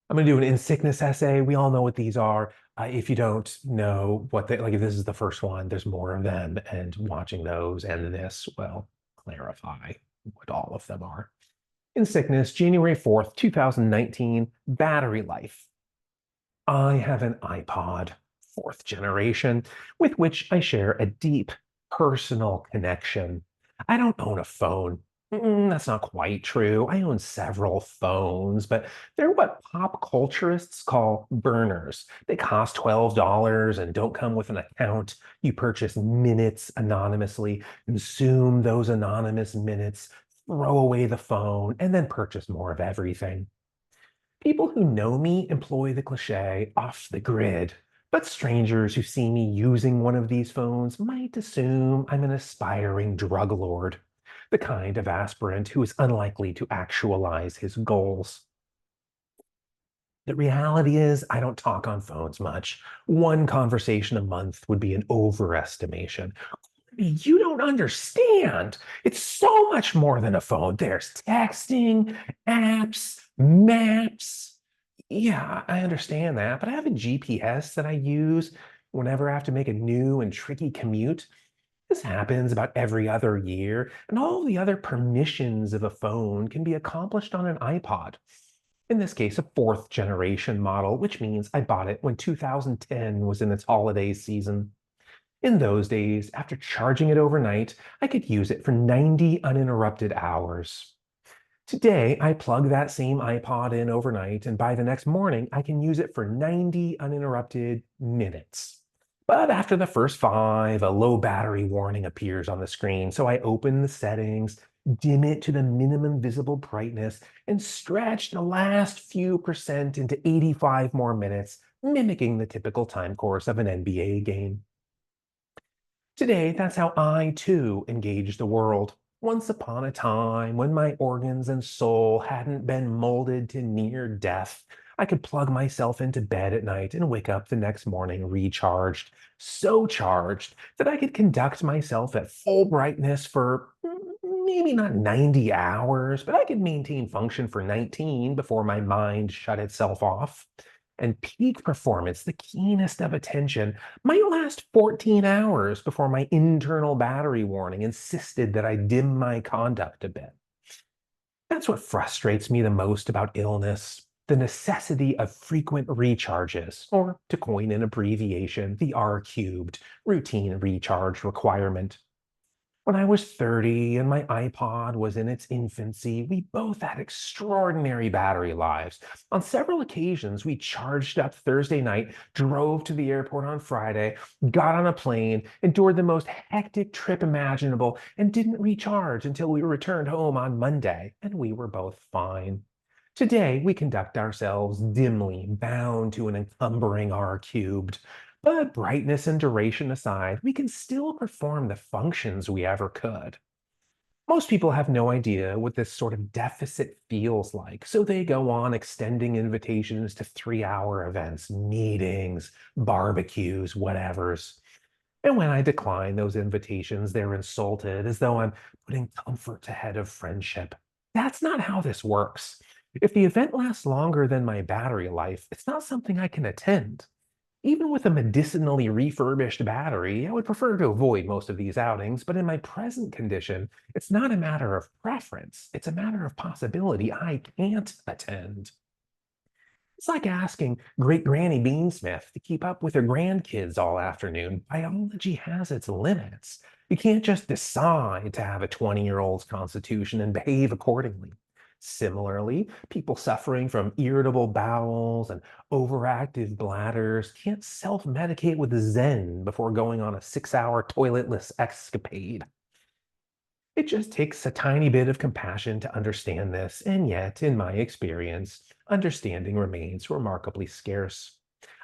I'm going to do an in sickness essay. We all know what these are. If you don't know what they like, if this is the first one, there's more of them. And watching those and this will clarify what all of them are. In sickness, January 4th, 2019, battery life. I have an iPod, fourth generation, with which I share a deep personal connection. I don't own a phone. That's not quite true. I own several phones, but they're what pop culturists call burners. They cost $12 and don't come with an account. You purchase minutes anonymously, consume those anonymous minutes, throw away the phone, and then purchase more of everything. People who know me employ the cliche off the grid, but strangers who see me using one of these phones might assume I'm an aspiring drug lord, the kind of aspirant who is unlikely to actualize his goals. The reality is, I don't talk on phones much. One conversation a month would be an overestimation. You don't understand. It's so much more than a phone. There's texting, apps, maps. Yeah, I understand that, but I have a GPS that I use whenever I have to make a new and tricky commute. This happens about every other year, and all the other permissions of a phone can be accomplished on an iPod. In this case, a fourth generation model, which means I bought it when 2010 was in its holiday season. In those days, after charging it overnight, I could use it for 90 uninterrupted hours. Today, I plug that same iPod in overnight, and by the next morning, I can use it for 90 uninterrupted minutes. But after the first five, a low battery warning appears on the screen, so I open the settings, dim it to the minimum visible brightness, and stretch the last few percent into 85 more minutes, mimicking the typical time course of an NBA game. Today, that's how I too engage the world. Once upon a time, when my organs and soul hadn't been molded to near death, I could plug myself into bed at night and wake up the next morning recharged, so charged that I could conduct myself at full brightness for maybe not 90 hours, but I could maintain function for 19 before my mind shut itself off. And peak performance, the keenest of attention, might last 14 hours before my internal battery warning insisted that I dim my conduct a bit. That's what frustrates me the most about illness, the necessity of frequent recharges, or to coin an abbreviation, the R cubed, routine recharge requirement. When I was 30 and my iPod was in its infancy, we both had extraordinary battery lives. On several occasions, we charged up Thursday night, drove to the airport on Friday, got on a plane, endured the most hectic trip imaginable, and didn't recharge until we returned home on Monday, and we were both fine. Today, we conduct ourselves dimly, bound to an encumbering R cubed. But brightness and duration aside, we can still perform the functions we ever could. Most people have no idea what this sort of deficit feels like, so they go on extending invitations to 3-hour events, meetings, barbecues, whatevers. And when I decline those invitations, they're insulted as though I'm putting comfort ahead of friendship. That's not how this works. If the event lasts longer than my battery life, it's not something I can attend. Even with a medicinally refurbished battery, I would prefer to avoid most of these outings, but in my present condition, it's not a matter of preference. It's a matter of possibility I can't attend. It's like asking great Granny Beansmith to keep up with her grandkids all afternoon. Biology has its limits. You can't just decide to have a 20-year-old's constitution and behave accordingly. Similarly, people suffering from irritable bowels and overactive bladders can't self medicate with Zen before going on a 6-hour toiletless escapade. It just takes a tiny bit of compassion to understand this, and yet, in my experience, understanding remains remarkably scarce.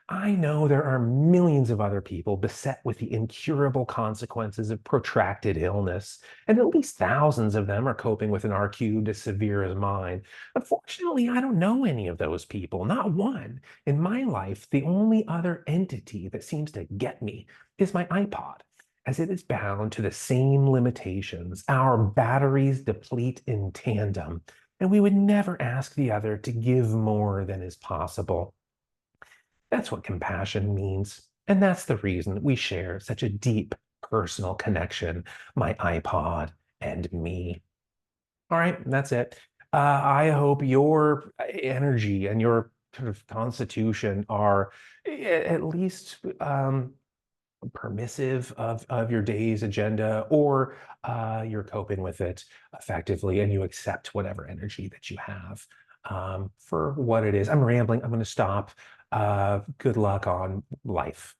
I know there are millions of other people beset with the incurable consequences of protracted illness, and at least thousands of them are coping with an R cubed as severe as mine. Unfortunately, I don't know any of those people, not one. In my life, the only other entity that seems to get me is my iPod, as it is bound to the same limitations. Our batteries deplete in tandem, and we would never ask the other to give more than is possible. That's what compassion means. And that's the reason we share such a deep personal connection, my iPod and me. All right, that's it. I hope your energy and your sort of constitution are at least permissive of your day's agenda, or you're coping with it effectively and you accept whatever energy that you have for what it is. I'm rambling. I'm going to stop. Good luck on life.